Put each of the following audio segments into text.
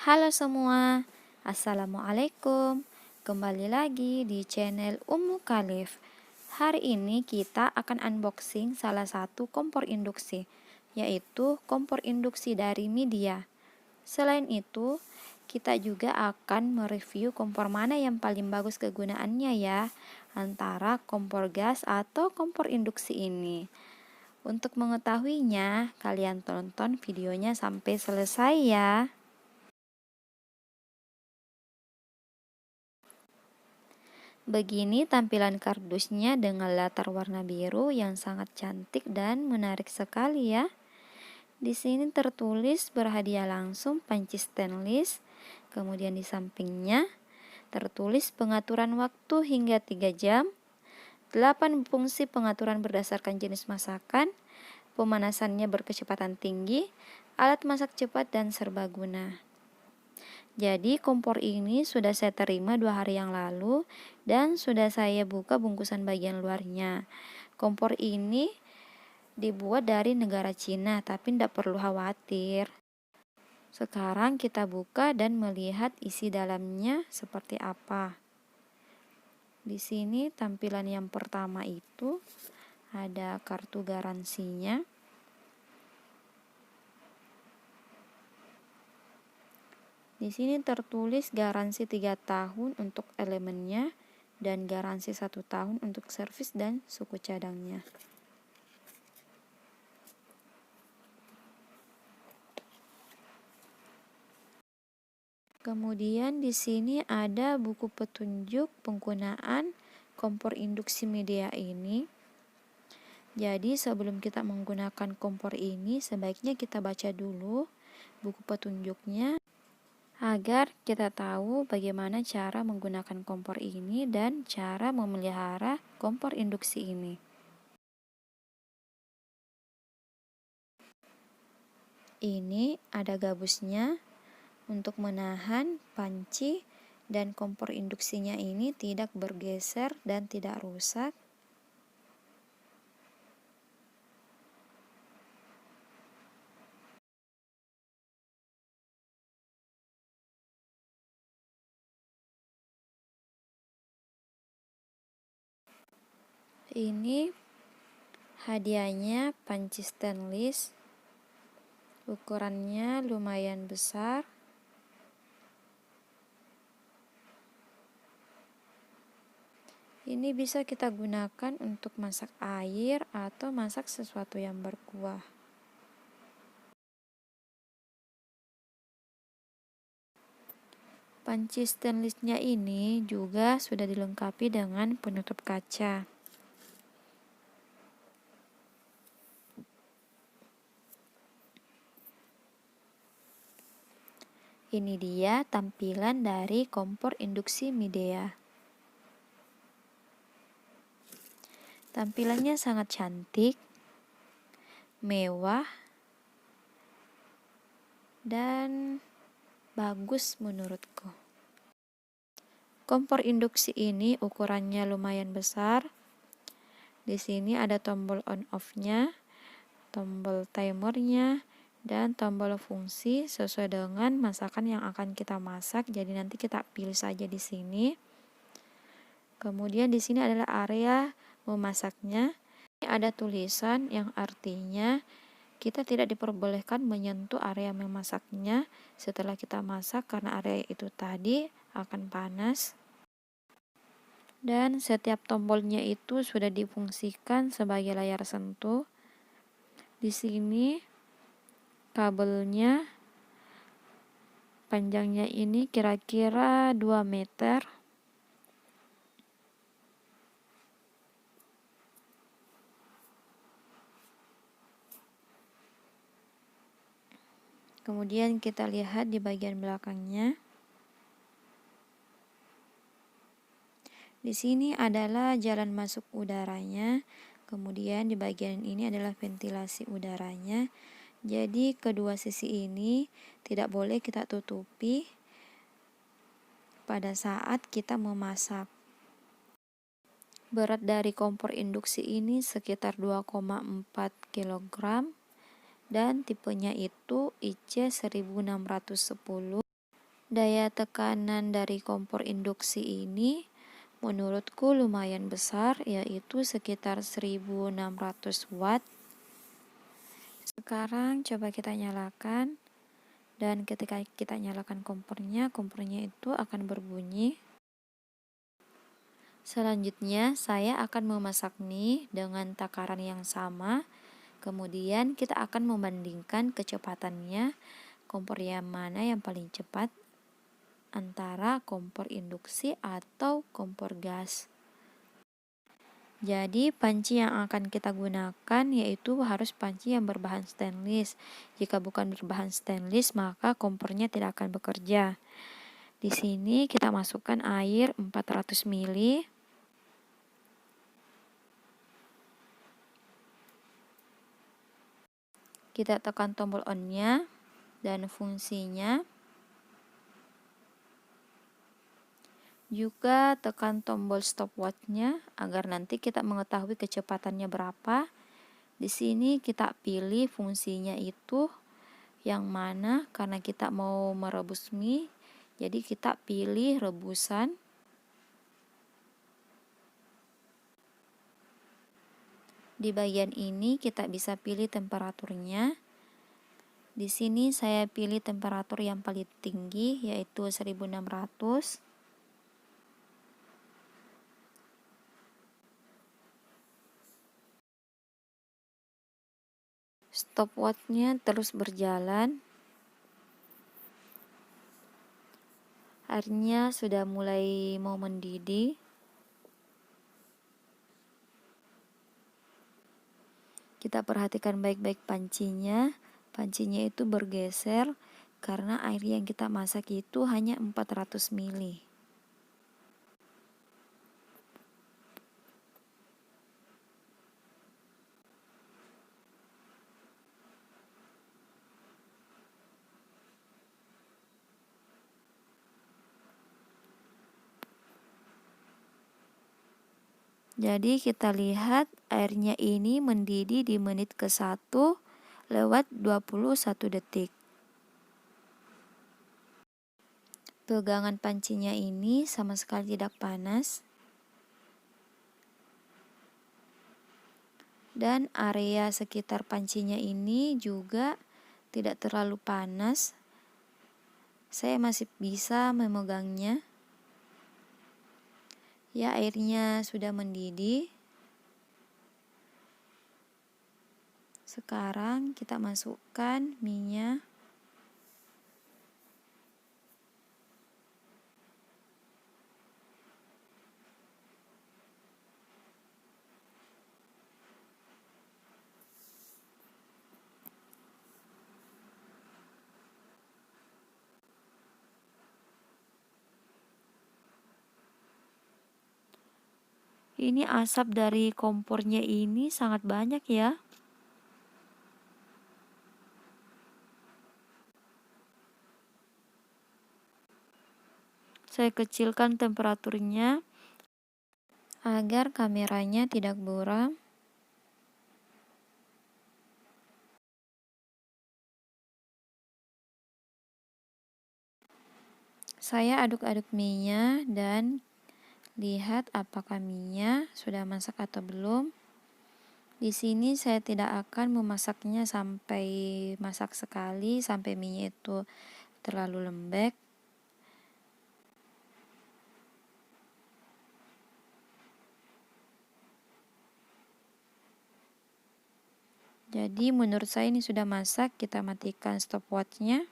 Halo semua, Assalamualaikum. Kembali lagi di channel Ummu Khalif. Hari ini kita akan unboxing salah satu kompor induksi, yaitu kompor induksi dari Midea. Selain itu, kita juga akan mereview kompor mana yang paling bagus kegunaannya ya, antara kompor gas atau kompor induksi ini. Untuk mengetahuinya, kalian tonton videonya sampai selesai ya. Begini tampilan kardusnya dengan latar warna biru yang sangat cantik dan menarik sekali ya. Di sini tertulis berhadiah langsung panci stainless. Kemudian di sampingnya tertulis pengaturan waktu hingga 3 jam, 8 fungsi pengaturan berdasarkan jenis masakan, pemanasannya berkecepatan tinggi, alat masak cepat dan serbaguna. Jadi kompor ini sudah saya terima 2 hari yang lalu dan sudah saya buka bungkusan bagian luarnya. Kompor ini dibuat dari negara Cina, tapi tidak perlu khawatir. Sekarang kita buka dan melihat isi dalamnya seperti apa. Di sini tampilan yang pertama itu ada kartu garansinya. Di sini tertulis garansi 3 tahun untuk elemennya dan garansi 1 tahun untuk servis dan suku cadangnya. Kemudian di sini ada buku petunjuk penggunaan kompor induksi Midea ini. Jadi sebelum kita menggunakan kompor ini, sebaiknya kita baca dulu buku petunjuknya agar kita tahu bagaimana cara menggunakan kompor ini dan cara memelihara kompor induksi ini. Ini ada gabusnya untuk menahan panci dan kompor induksinya ini tidak bergeser dan tidak rusak. Ini hadiahnya panci stainless, ukurannya lumayan besar. Ini bisa kita gunakan untuk masak air atau masak sesuatu yang berkuah. Panci stainlessnya ini juga sudah dilengkapi dengan penutup kaca. Ini dia tampilan dari kompor induksi Midea. Tampilannya sangat cantik, mewah, dan bagus menurutku. Kompor induksi ini ukurannya lumayan besar. Di sini ada tombol on off-nya, tombol timernya, dan tombol fungsi sesuai dengan masakan yang akan kita masak. Jadi nanti kita pilih saja di sini. Kemudian di sini adalah area memasaknya. Ada tulisan yang artinya kita tidak diperbolehkan menyentuh area memasaknya setelah kita masak karena area itu tadi akan panas. Dan setiap tombolnya itu sudah difungsikan sebagai layar sentuh. Di sini kabelnya panjangnya ini kira-kira 2 meter. Kemudian kita lihat di bagian belakangnya. Di sini adalah jalan masuk udaranya. Kemudian di bagian ini adalah ventilasi udaranya. Jadi kedua sisi ini tidak boleh kita tutupi pada saat kita memasak. Berat dari kompor induksi ini sekitar 2,4 kg dan tipenya itu IC 1610. Daya tekanan dari kompor induksi ini menurutku lumayan besar, yaitu sekitar 1600 watt. Sekarang coba kita nyalakan, dan ketika kita nyalakan kompornya itu akan berbunyi. Selanjutnya saya akan memasak mie dengan takaran yang sama. Kemudian kita akan membandingkan kecepatannya, kompor yang mana yang paling cepat antara kompor induksi atau kompor gas. Jadi panci yang akan kita gunakan yaitu harus panci yang berbahan stainless. Jika bukan berbahan stainless maka kompornya tidak akan bekerja. Di sini kita masukkan air 400 ml. Kita tekan tombol on-nya dan fungsinya. Juga tekan tombol stopwatch-nya agar nanti kita mengetahui kecepatannya berapa. Di sini kita pilih fungsinya itu yang mana, karena kita mau merebus mie, jadi kita pilih rebusan. Di bagian ini kita bisa pilih temperaturnya. Di sini saya pilih temperatur yang paling tinggi yaitu 1600. Stopwatch-nya terus berjalan. Airnya sudah mulai mau mendidih. Kita perhatikan baik-baik pancinya. Pancinya itu bergeser karena air yang kita masak itu hanya 400 ml. Jadi kita lihat airnya ini mendidih di menit ke-1 lewat 21 detik. Pegangan pancinya ini sama sekali tidak panas. Dan area sekitar pancinya ini juga tidak terlalu panas. Saya masih bisa memegangnya. Ya, airnya sudah mendidih. Sekarang kita masukkan mie-nya. Ini asap dari kompornya ini sangat banyak ya. Saya kecilkan temperaturnya agar kameranya tidak buram. Saya aduk-aduk mie-nya dan lihat apakah mie-nya sudah masak atau belum. Di sini saya tidak akan memasaknya sampai masak sekali, sampai mie-nya itu terlalu lembek. Jadi menurut saya ini sudah masak, kita matikan stopwatch-nya.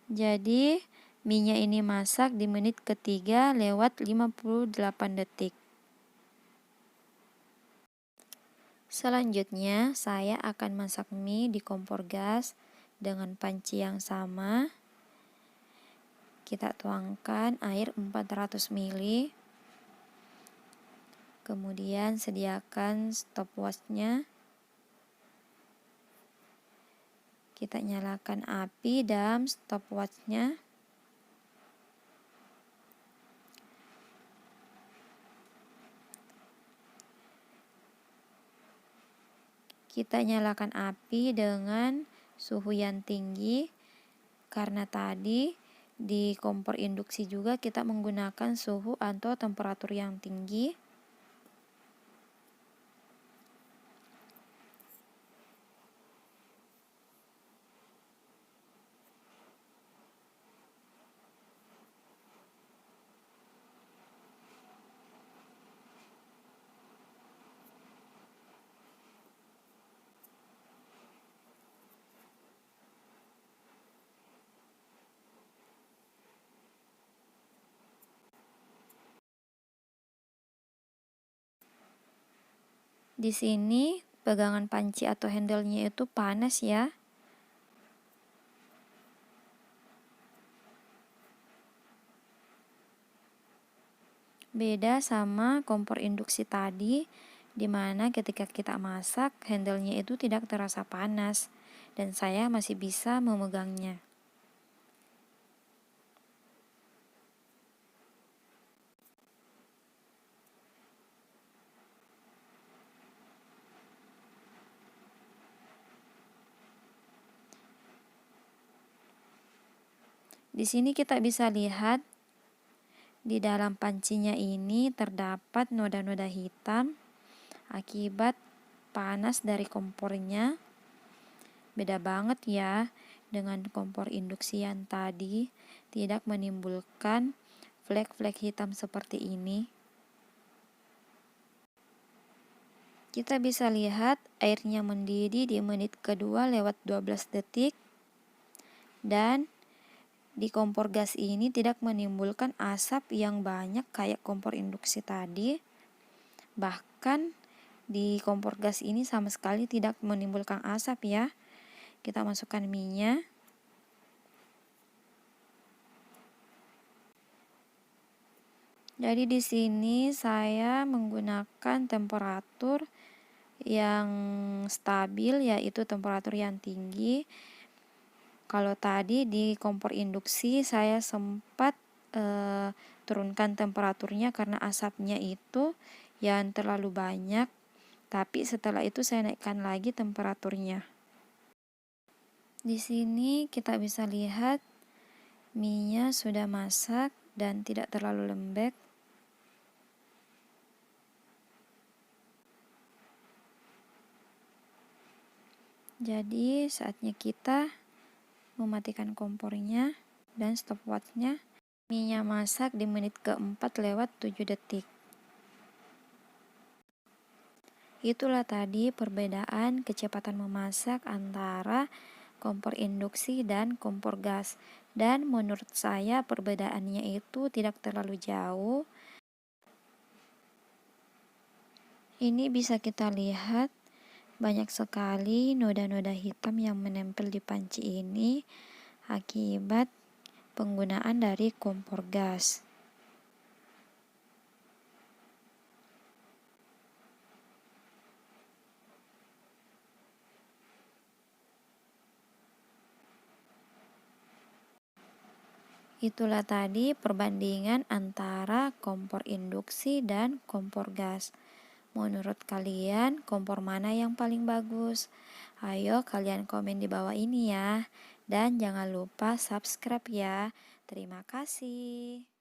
Jadi mie-nya ini masak di menit ke-3 lewat 58 detik. Selanjutnya saya akan masak mie di kompor gas dengan panci yang sama. Kita tuangkan air 400 ml. Kemudian sediakan stopwatch-nya. Kita nyalakan api dan stopwatch-nya. Kita nyalakan api dengan suhu yang tinggi, karena tadi di kompor induksi juga kita menggunakan suhu atau temperatur yang tinggi. Di sini pegangan panci atau handle-nya itu panas ya. Beda sama kompor induksi tadi, di mana ketika kita masak, handle-nya itu tidak terasa panas, dan saya masih bisa memegangnya. Di sini kita bisa lihat di dalam pancinya ini terdapat noda-noda hitam akibat panas dari kompornya. Beda banget ya dengan kompor induksi yang tadi, tidak menimbulkan flek-flek hitam seperti ini. Kita bisa lihat airnya mendidih di menit kedua lewat 12 detik, dan di kompor gas ini tidak menimbulkan asap yang banyak kayak kompor induksi tadi. Bahkan di kompor gas ini sama sekali tidak menimbulkan asap ya. Kita masukkan minyak. Jadi di sini saya menggunakan temperatur yang stabil, yaitu temperatur yang tinggi. Kalau tadi di kompor induksi saya sempat turunkan temperaturnya karena asapnya itu yang terlalu banyak, tapi setelah itu saya naikkan lagi temperaturnya. Di sini kita bisa lihat mie-nya sudah masak dan tidak terlalu lembek. Jadi saatnya kita mematikan kompornya dan stopwatchnya. Mie-nya masak di menit keempat lewat 7 detik. Itulah tadi perbedaan kecepatan memasak antara kompor induksi dan kompor gas. Dan menurut saya perbedaannya itu tidak terlalu jauh. Ini bisa kita lihat banyak sekali noda-noda hitam yang menempel di panci ini akibat penggunaan dari kompor gas. Itulah tadi perbandingan antara kompor induksi dan kompor gas. Menurut kalian, kompor mana yang paling bagus? Ayo kalian komen di bawah ini ya. Dan jangan lupa subscribe ya. Terima kasih.